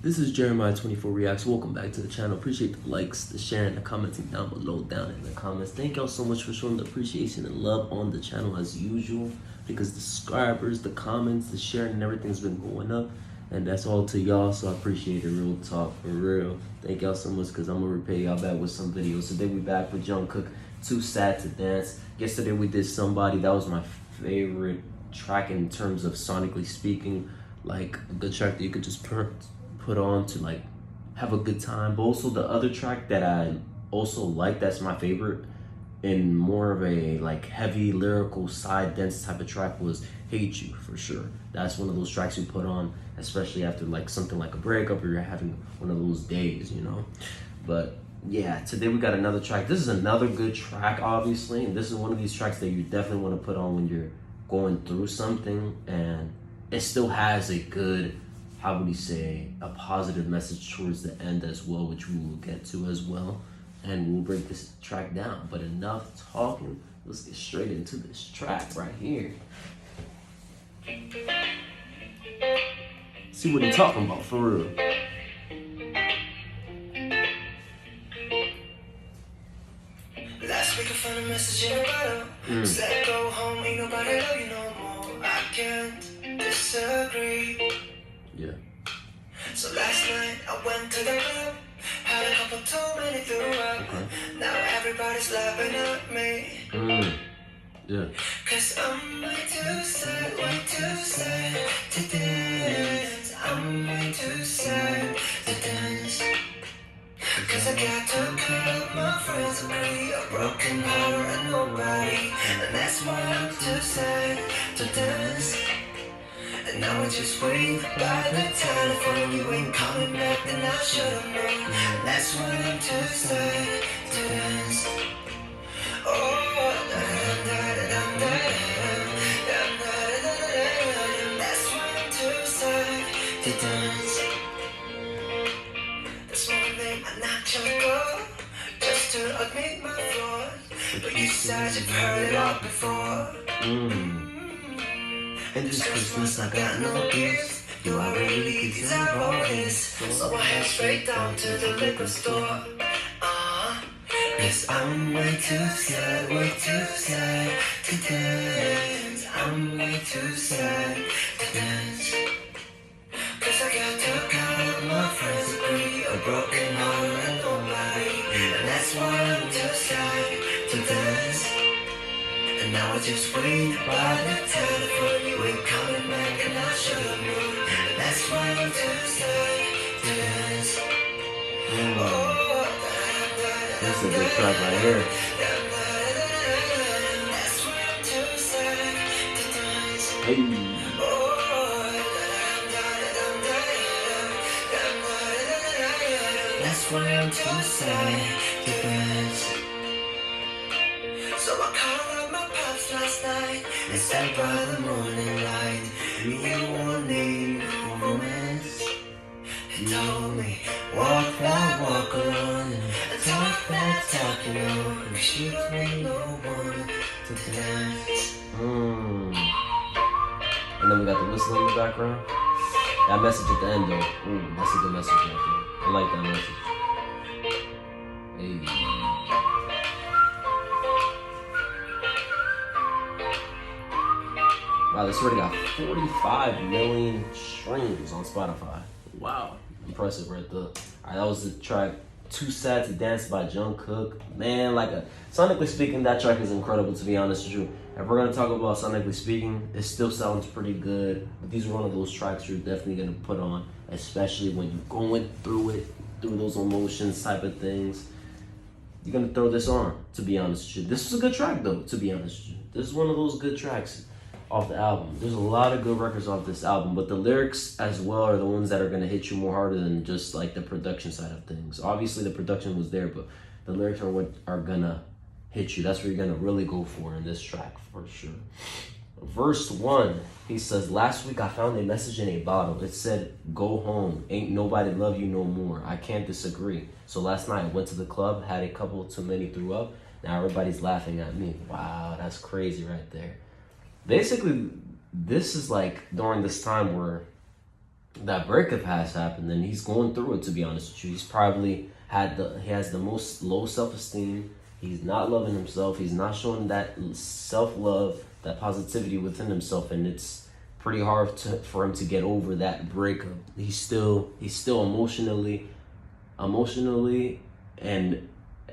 This is Jeremiah24 Reacts. Welcome back to the channel. Appreciate the likes, the sharing, the commenting down below, down in the comments. Thank y'all so much for showing the appreciation and love on the channel as usual, because the subscribers, the comments, the sharing, and everything's been going up. And that's all to y'all, so I appreciate it. Real talk, for real. Thank y'all so much, because I'm going to repay y'all back with some videos. Today we back with Jungkook, Too Sad to Dance. Yesterday we did Somebody. That was my favorite track in terms of sonically speaking. Like a good track that you could just put on to like have a good time. But also the other track that I also like, that's my favorite in more of a like heavy lyrical side dense type of track, was Hate You, for sure. That's one of those tracks you put on, especially after like something like a breakup or you're having one of those days, you know. But yeah, today we got another track. This is another good track, obviously, and this is one of these tracks that you definitely want to put on when you're going through something, and it still has a good, how would you say, a positive message towards the end as well, which we will get to as well, and we'll break this track down. But enough talking, let's get straight into this track right here. See what they're talking about, for real. Last week I found a message in a bottle. Said go home, ain't nobody love you no more. I can't disagree. Yeah. So last night I went to the club, had a couple too many threw up. Now everybody's laughing at me. Yeah. Cause I'm way too sad to dance. I'm way too sad to dance. Cause I got to cut my friends agree, a broken heart and nobody, and that's why I'm too sad to dance. And now I just wait by the telephone. You ain't coming back, then I should've known. That's why I'm too sad to dance. Oh, that's why I'm too sad to dance. This morning I knocked your door just to admit my flaws, but you said you've heard it all before. And this Christmas I got no gifts. Do I really deserve all this? So I head straight down to the liquor store. Cause I'm way too sad to dance. I'm way too sad to dance. Cause I got to count my friends agree, a broken heart and nobody, and that's why I'm too sad to dance. And now I just wait by the telephone. You ain't coming back, and I should've known. And that's why I'm too sad to dance. This is a good track right here. That's why I'm too sad to dance. Hey. That's why I'm too sad to dance. So I called up my pops last night and sat by the morning light. You won't need no romance. He told me, walk that walk alone, and talk that talk, you know, cause you ain't no one to dance. And then we got the whistle in the background. That message at the end though, that's a good message right there. I like that message. Hey. Wow, this already got 45 million streams on Spotify. Wow, impressive right there. Alright, that was the track Too Sad to Dance by Jungkook. Man, sonically speaking, that track is incredible, to be honest with you. If we're gonna talk about sonically speaking, it still sounds pretty good. But these are one of those tracks you're definitely gonna put on, especially when you're going through it, through those emotions type of things. You're gonna throw this on, to be honest with you. This was a good track though, to be honest with you. This is one of those good tracks off the album. There's a lot of good records off this album, but the lyrics as well are the ones that are gonna hit you more harder than just like the production side of things. Obviously the production was there, but the lyrics are what are gonna hit you. That's what you're gonna really go for in this track, for sure. Verse 1, he says, last week I found a message in a bottle. It said, go home, ain't nobody love you no more. I can't disagree. So last night I went to the club, had a couple too many threw up. Now everybody's laughing at me. Wow, that's crazy right there. Basically, this is like during this time where that breakup has happened, and he's going through it. To be honest with you, he's probably he has the most low self-esteem. He's not loving himself. He's not showing that self-love, that positivity within himself, and it's pretty hard for him to get over that breakup. He's still emotionally, and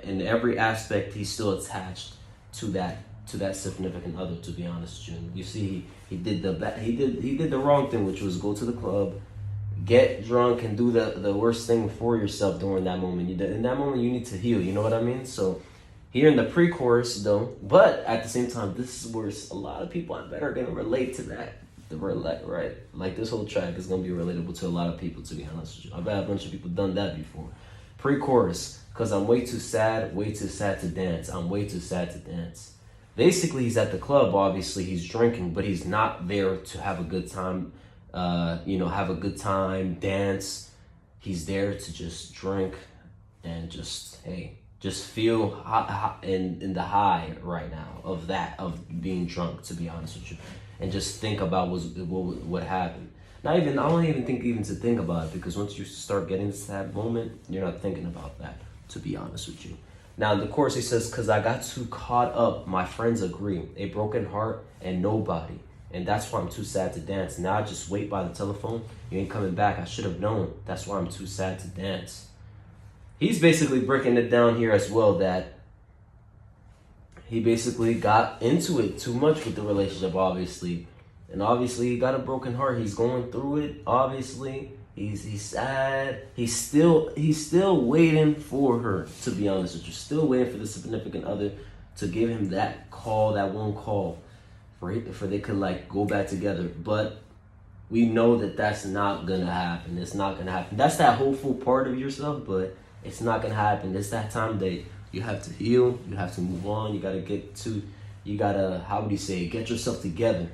in every aspect, he's still attached to that significant other. To be honest with you, you see, he did the wrong thing, which was go to the club, get drunk, and do the worst thing for yourself during that moment. In that moment, you need to heal. You know what I mean? So here in the pre-chorus, though, but at the same time, this is where a lot of people I bet are gonna relate to that. Right? Like this whole track is gonna be relatable to a lot of people. To be honest with you, I bet a bunch of people done that before. Pre-chorus, cause I'm way too sad to dance. I'm way too sad to dance. Basically, he's at the club. Obviously, he's drinking, but he's not there to have a good time. Have a good time, dance. He's there to just drink and just feel hot in the high right now of being drunk. To be honest with you, and just think about what happened. I don't even think to think about it, because once you start getting to that moment, you're not thinking about that. To be honest with you. Now in the chorus he says, "Cause I got too caught up. My friends agree. A broken heart and nobody. And that's why I'm too sad to dance. Now I just wait by the telephone. You ain't coming back. I should have known. That's why I'm too sad to dance." He's basically breaking it down here as well, that he basically got into it too much with the relationship, obviously. And obviously he got a broken heart. He's going through it, obviously. He's sad. He's still waiting for her, to be honest with you. Still waiting for the significant other to give him that call, that one call, for they could like go back together. But we know that that's not gonna happen. It's not gonna happen. That's that hopeful part of yourself, but it's not gonna happen. It's that time that you have to heal. You have to move on. You gotta how would you say, get yourself together,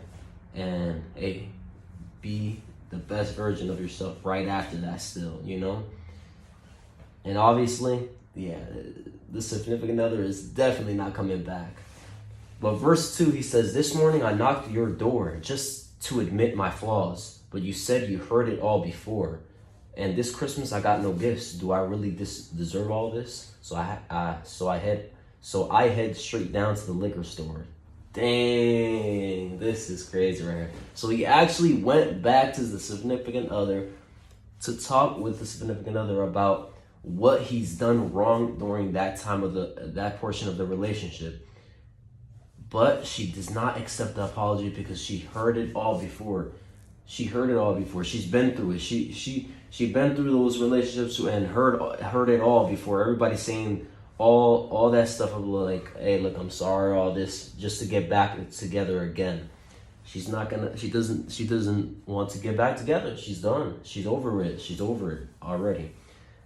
and be the best version of yourself right after that still, And obviously, the significant other is definitely not coming back. But verse 2, he says, "This morning I knocked your door just to admit my flaws, but you said you heard it all before. And this Christmas I got no gifts. Do I really deserve all this? So I head straight down to the liquor store." Dang, this is crazy right here. So he actually went back to the significant other to talk with the significant other about what he's done wrong during that time of that portion of the relationship. But she does not accept the apology because she heard it all before. She's been through it. She been through those relationships and heard it all before. Everybody saying all that stuff of like, "Hey, look, I'm sorry," all this, just to get back together again. She doesn't want to get back together. She's done. She's over it. She's over it already.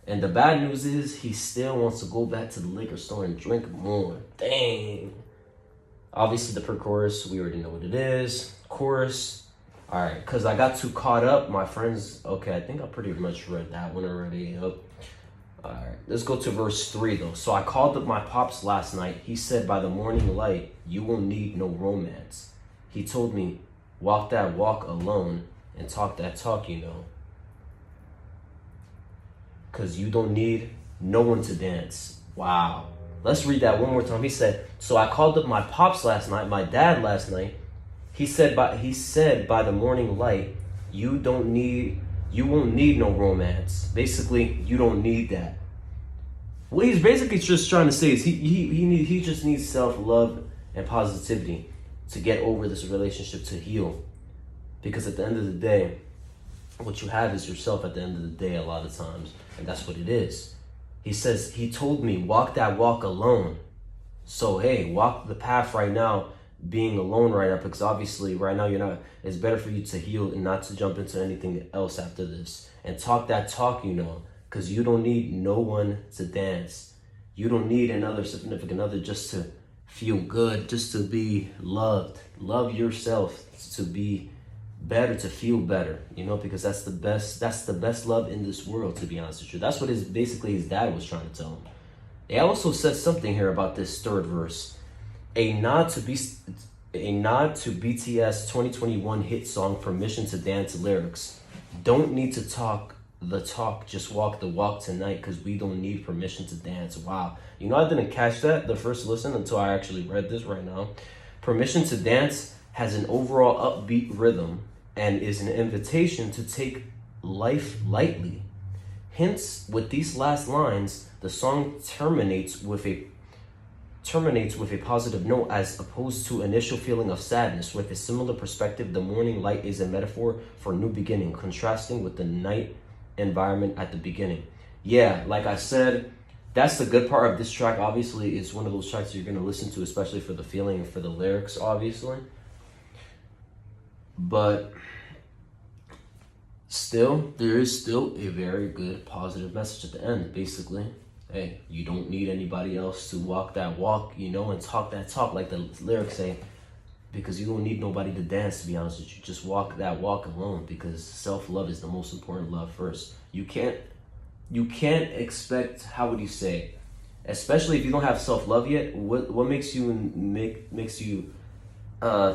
And the bad news is he still wants to go back to the liquor store and drink more. Dang. Obviously the pre-chorus, we already know what it is. Chorus, all right, "Cause I got too caught up, my friends." Okay, I think I pretty much read that one already. Yep. All right, let's go to verse 3 though. "So I called up my pops last night. He said, by the morning light, you won't need no romance. He told me, walk that walk alone and talk that talk, cause you don't need no one to dance." Wow. Let's read that one more time. He said, "So I called up my pops last night, my dad last night. He said by the morning light, you won't need no romance." Basically, you don't need that. What he's basically just trying to say is he just needs self-love and positivity to get over this relationship, to heal. Because at the end of the day, what you have is yourself at the end of the day a lot of times. And that's what it is. He says, he told me, walk that walk alone. So, hey, walk the path right now, being alone right now, because obviously right now it's better for you to heal and not to jump into anything else after this. And talk that talk, because you don't need no one to dance. You don't need another significant other just to feel good, just to be loved. Love yourself to be better, to feel better, because that's the best love in this world, to be honest with you. That's what his dad was trying to tell him. They also said something here about this third verse. A nod to BTS 2021 hit song Permission to Dance lyrics. Don't need to talk the talk, just walk the walk tonight, because we don't need permission to dance. Wow. You know, I didn't catch that the first listen until I actually read this right now. Permission to dance has an overall upbeat rhythm and is an invitation to take life lightly. Hence, with these last lines, the song terminates with a positive note as opposed to initial feeling of sadness. With a similar perspective, the morning light is a metaphor for new beginning, contrasting with the night environment at the beginning. Yeah, like I said, that's the good part of this track. Obviously, it's one of those tracks you're going to listen to, especially for the feeling and for the lyrics, obviously. But still, there is still a very good positive message at the end. Basically, hey, you don't need anybody else to walk that walk, you know, and talk that talk, like the lyrics say, because you don't need nobody to dance, to be honest with you. Just walk that walk alone, because self-love is the most important love first. You can't expect, how would you say, especially if you don't have self-love yet, what makes you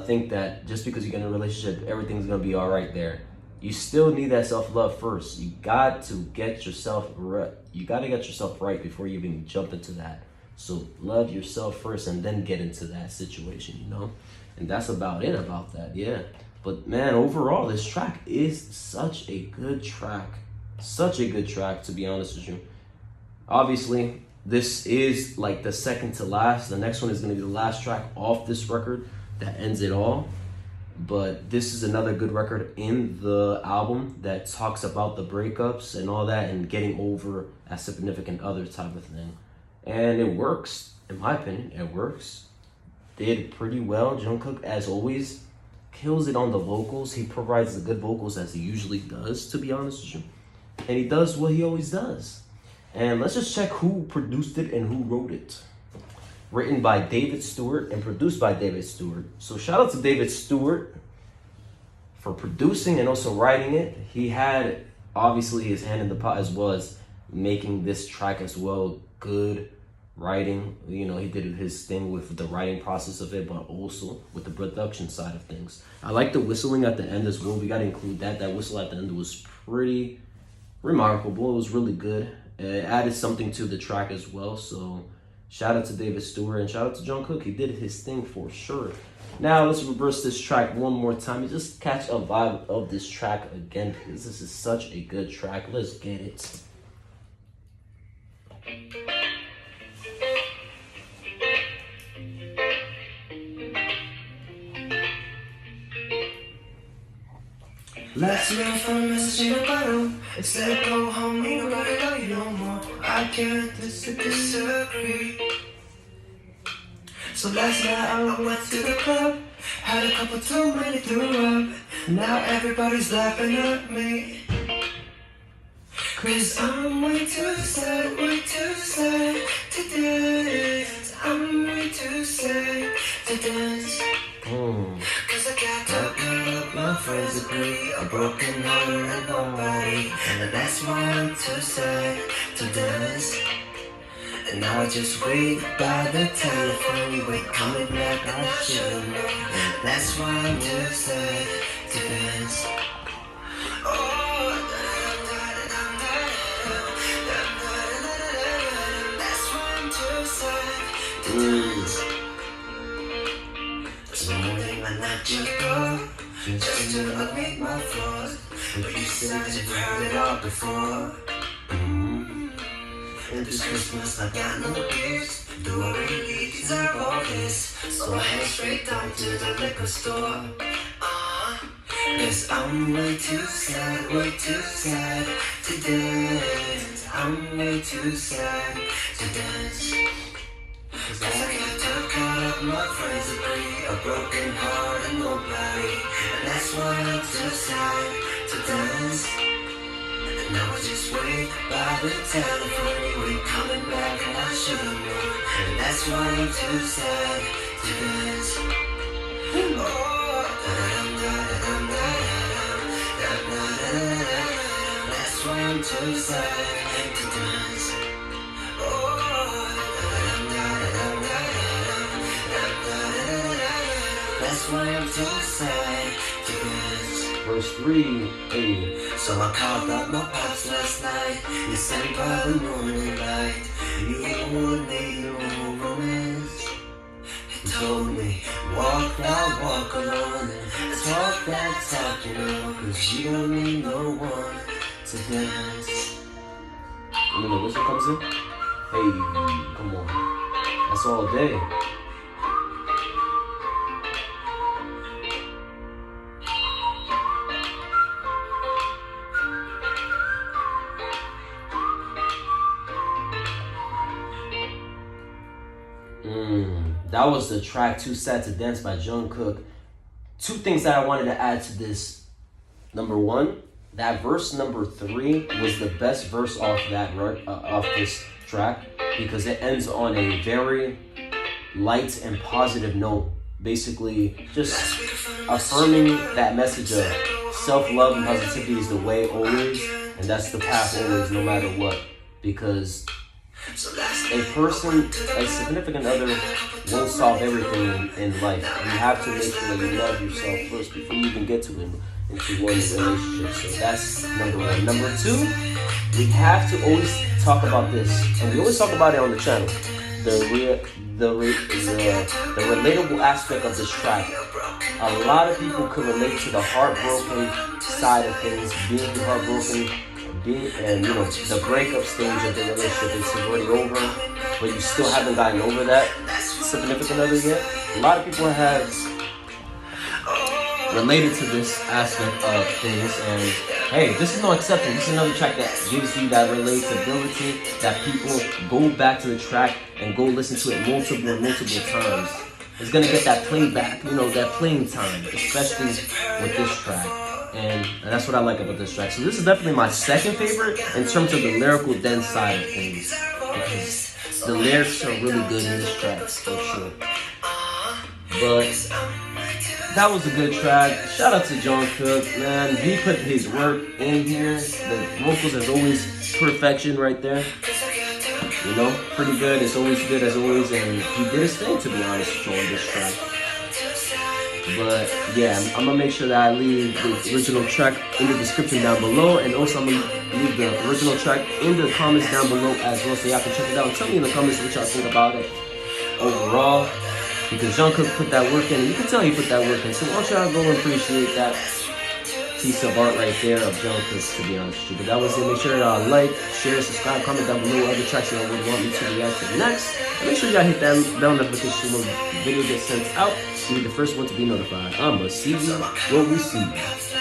think that just because you get in a relationship, everything's gonna be all right there? You still need that self-love first. You got to get yourself right. You got to get yourself right before you even jump into that. So love yourself first and then get into that situation, you know? And that's about it about that, yeah. But man, overall, this track is such a good track. Such a good track, to be honest with you. Obviously, this is like the second to last. The next one is going to be the last track off this record that ends it all. But this is another good record in the album that talks about the breakups and all that and getting over a significant other type of thing. And it works, in my opinion, it works. Did pretty well. Jungkook, as always, kills it on the vocals. He provides the good vocals as he usually does, to be honest with you. And he does what he always does. And let's just check who produced it and who wrote it. Written by David Stewart and produced by David Stewart. So shout out to David Stewart for producing and also writing it. He had obviously his hand in the pot as well as making this track as well. Good writing. You know, he did his thing with the writing process of it, but also with the production side of things. I like the whistling at the end as well. We got to include that. That whistle at the end was pretty remarkable. It was really good. It added something to the track as well. So shout out to David Stewart and shout out to Jungkook. He did his thing for sure. Now let's reverse this track one more time and just catch a vibe of this track again, because this is such a good track. Let's get it. Last minute phone message in a bottle. It said go home, ain't nobody love you no more. I can't disagree. So last night I went to the club, had a couple too many, threw up. Now everybody's laughing at me, 'cause I'm way too sad to dance. I'm way too sad to dance. 'Cause I got to girl, my friends agree, a broken heart and nobody, and that's why I'm too sad to dance. And now I just wait by the telephone, you ain't coming back, I should've known, and that's why I'm too sad to dance. Oh, that's why I'm too sad to dance. This morning I knocked your door, just to admit my flaws, but you said you've heard it all before. And this Christmas I got no gifts, do I really deserve all this? So I head straight down to the liquor store. 'Cause I'm way too sad to dance. I'm way too sad to dance. 'Cause I got to cut up, my friends agree, a broken heart and nobody, and that's why I'm too sad to dance. And now I just wait by the telephone, you ain't coming back, and I should've known, and that's why I'm too sad to dance. Oh, that's why I'm too sad to dance. That's why I'm too sad to dance. Verse 3, hey. So I called up my pops last night. He sang by the morning light. You don't need no romance. He told me, walk out, walk alone, and talk that talk, you know, 'cause you don't need no one to dance. And then the whistle comes in. Hey, come on. That's all day. That was the track Too Sad to Dance by Jungkook. Two things that I wanted to add to this. Number one, that verse number 3 was the best verse off this track because it ends on a very light and positive note. Basically, just affirming that message of self-love and positivity is the way always, and that's the path always, no matter what. Because a person, a significant other, won't solve everything in life. You have to make sure that you love yourself first before you even get to into one relationship. So that's number one. Number two, we have to always talk about this, and we always talk about it on the channel. The relatable aspect of this track. A lot of people could relate to the heartbroken side of things, being heartbroken. And you know, the breakup stage of the relationship is already over, but you still haven't gotten over that significant other yet. A lot of people have related to this aspect of things, and hey, this is no exception. This is another track that gives you that relatability, that people go back to the track and go listen to it multiple times. It's gonna get that playback, you know, that playing time, especially with this track. And that's what I like about this track. So this is definitely my second favorite in terms of the lyrical dense side of things, because the lyrics are really good in this track for sure. But that was a good track. Shout out to Jungkook, man. He put his work in here. The vocals is always perfection right there. You know, pretty good. It's always good as always, and he did his thing, to be honest, on this track. But yeah, I'm gonna make sure that I leave the original track in the description down below, and also I'm gonna leave the original track in the comments down below as well, so y'all can check it out and tell me in the comments what y'all think about it overall. Because Jungkook put that work in, and you can tell he put that work in. So why don't y'all go and appreciate that piece of art right there of Jungkook, to be honest with you. But that was it. Make sure y'all like, share, subscribe, comment down below other tracks y'all would want me to react to next. And make sure y'all hit that bell notification when the video gets sent out. Be the first one to be notified. I'ma see you when we see you.